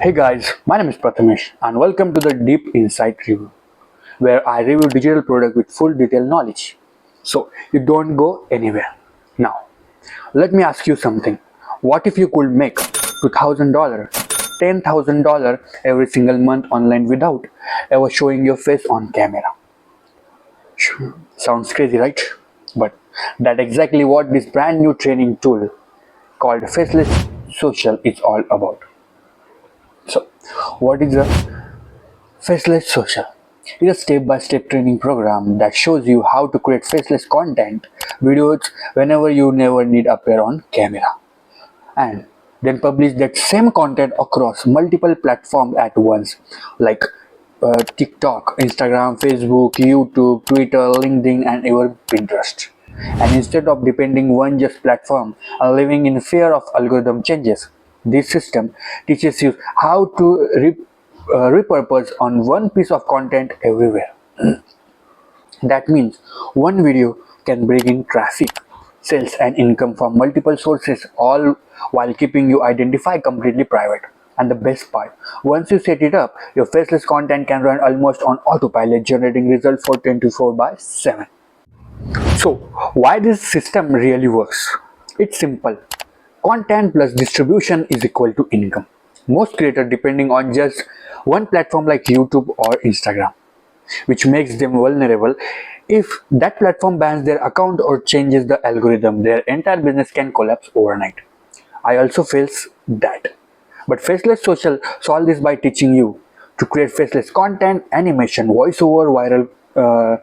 Hey guys, my name is Prathamesh and welcome to the Deep Insight Review, where I review digital product with full detailed knowledge. So you don't go anywhere. Now, let me ask you something. What if you could make $2,000, $10,000 every single month online without ever showing your face on camera? Sounds crazy, right? But that's exactly what this brand new training tool called Faceless Social is all about. So, what is a Faceless Social? It's a step-by-step training program that shows you how to create faceless content, videos whenever you never need appear on camera, and then publish that same content across multiple platforms at once, like TikTok, Instagram, Facebook, YouTube, Twitter, LinkedIn, and even Pinterest. And instead of depending one just platform and living in fear of algorithm changes, this system teaches you how to repurpose on one piece of content everywhere. That means one video can bring in traffic, sales, and income from multiple sources, all while keeping you identify completely private. And the best part, once you set it up, your faceless content can run almost on autopilot, generating results for 24 by 7. So, why this system really works? It's simple. Content plus distribution is equal to income. Most creators depending on just one platform like YouTube or Instagram, which makes them vulnerable. If that platform bans their account or changes the algorithm, their entire business can collapse overnight. I also face that. But Faceless Social solve this by teaching you to create faceless content, animation, voiceover, viral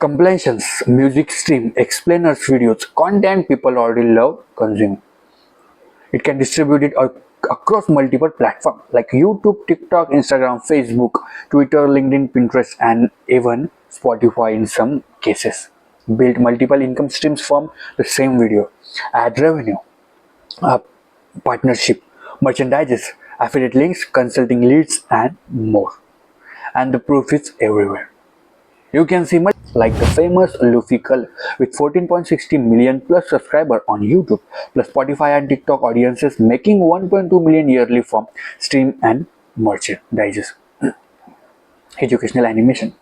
compilations, music stream, explainers videos, content people already love consuming. It can distribute it across multiple platforms like YouTube, TikTok, Instagram, Facebook, Twitter, LinkedIn, Pinterest, and even Spotify in some cases. Build multiple income streams from the same video, ad revenue, uh, partnership, merchandises, affiliate links, consulting leads, and more. And the proof is everywhere. You can see much like the famous Luffy Cul with 14.60 million plus subscribers on YouTube, plus Spotify and TikTok audiences making 1.2 million yearly from stream and merchandises. Educational animation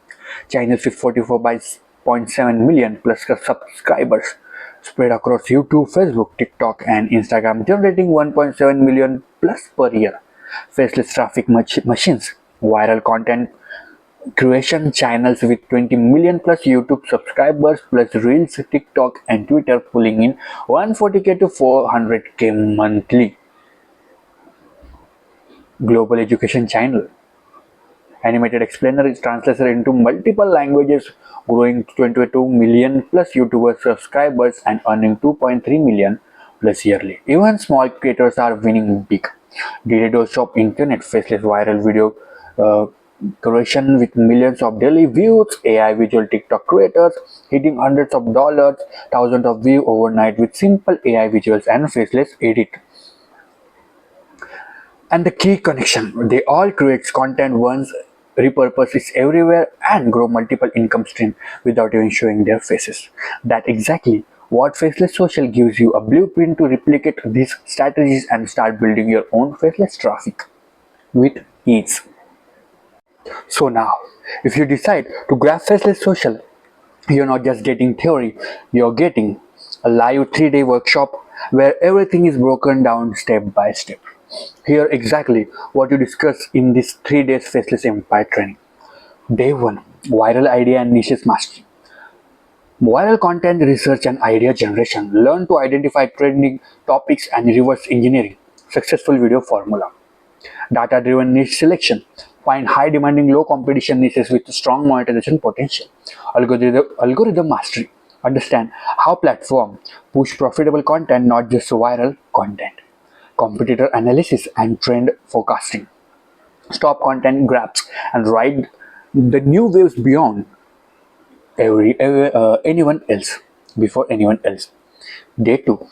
channels with 44.7 million plus subscribers spread across YouTube, Facebook, TikTok, and Instagram, generating 1.7 million plus per year. Faceless traffic machines, viral content creation channels with 20 million plus YouTube subscribers plus Reels, TikTok, and Twitter pulling in 140k to 400k monthly. Global education channel. Animated explainer is translated into multiple languages, growing 22 million plus YouTuber subscribers and earning 2.3 million plus yearly. Even small creators are winning big. Digital shop internet faceless viral video creation with millions of daily views, AI visual TikTok creators hitting hundreds of dollars, thousands of views overnight with simple AI visuals and faceless edit. And the key connection, they all create content once, repurpose it everywhere, and grow multiple income streams without even showing their faces. That exactly what Faceless Social gives you a blueprint to replicate these strategies and start building your own faceless traffic with ease. So now, if you decide to grab Faceless Social, you're not just getting theory, you're getting a live 3-day workshop where everything is broken down step by step. Here exactly what you discuss in this 3 days Faceless Empire training. Day 1, Viral Idea and Niches Mastery. Viral content research and idea generation. Learn to identify trending topics and reverse engineering. Successful video formula. Data-driven niche selection. Find high-demanding, low-competition niches with strong monetization potential. Algorithm mastery. Understand how platform push profitable content, not just viral content. Competitor analysis and trend forecasting. Stop content grabs and ride the new waves beyond anyone else, before anyone else. Day 2.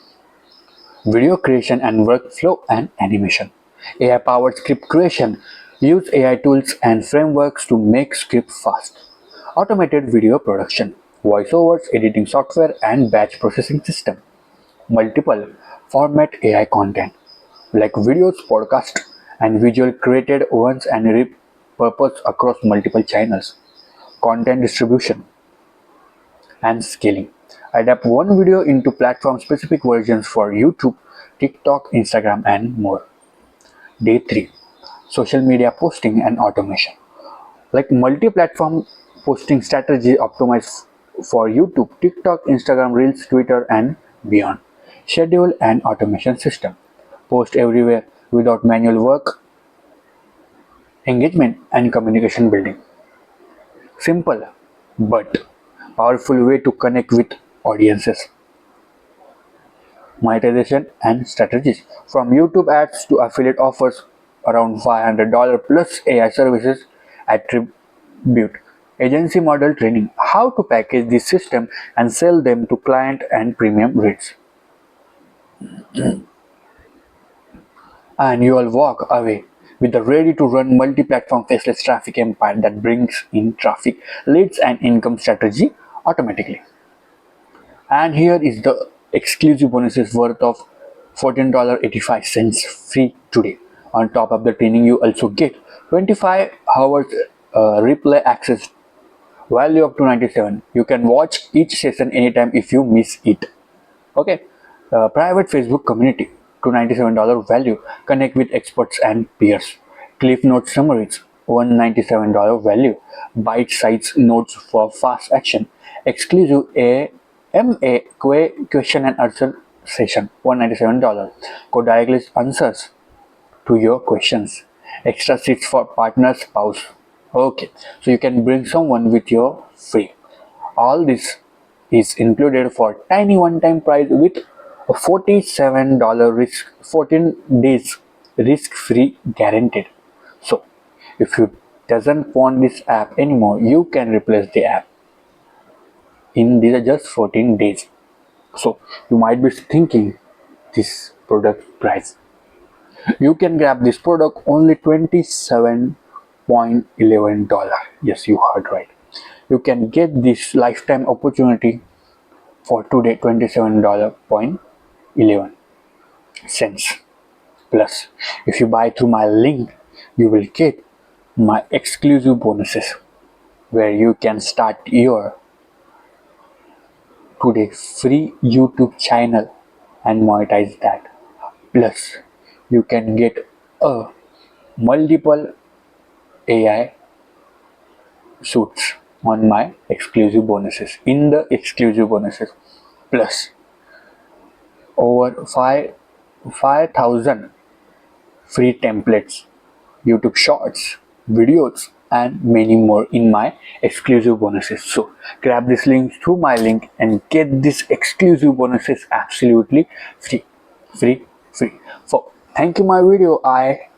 Video creation and workflow and animation. AI-powered script creation. Use AI tools and frameworks to make script fast. Automated video production. Voiceovers, editing software, and batch processing system. Multiple format AI content like videos, podcasts, and visual created once and repurposed across multiple channels. Content distribution and scaling. Adapt one video into platform-specific versions for YouTube, TikTok, Instagram, and more. Day 3. Social media posting and automation. Like multi-platform posting strategy optimized for YouTube, TikTok, Instagram, Reels, Twitter, and beyond. Schedule and automation system. Post everywhere without manual work, engagement, and communication building. Simple but powerful way to connect with audiences. Monetization and strategies. From YouTube ads to affiliate offers, around $500 plus AI services attribute. Agency model training. How to package this system and sell them to client and premium rates. And you will walk away with the ready to run multi-platform faceless traffic empire that brings in traffic, leads and income strategy automatically. And here is the exclusive bonuses worth of $14.85 free today. On top of the training, you also get 25 hours replay access, value up to 97. You can watch each session anytime if you miss it. Okay, private Facebook community to $97 value. Connect with experts and peers. Cliff note summaries $197 value. Bite-sized notes for fast action. Exclusive AMA question and answer session $197. Code directly answers to your questions. Extra seats for partner spouse. Okay, so you can bring someone with your free. All this is included for tiny one-time price with a $47 risk 14 days risk-free guaranteed. So if you doesn't want this app anymore, you can replace the app in these are just 14 days. So you might be thinking this product price. You can grab this product only $27.11. Yes, you heard right. You can get this lifetime opportunity for today $27.11. Plus, if you buy through my link, you will get my exclusive bonuses where you can start your today free YouTube channel and monetize that. Plus, you can get a multiple AI suits on my exclusive bonuses in the exclusive bonuses. Plus, over 5,000 free templates, YouTube shorts, videos, and many more in my exclusive bonuses. So grab this link through my link and get this exclusive bonuses absolutely free. So thank you my video. I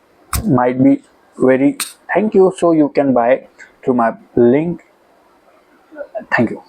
might be very thank you. So you can buy through my link. Thank you.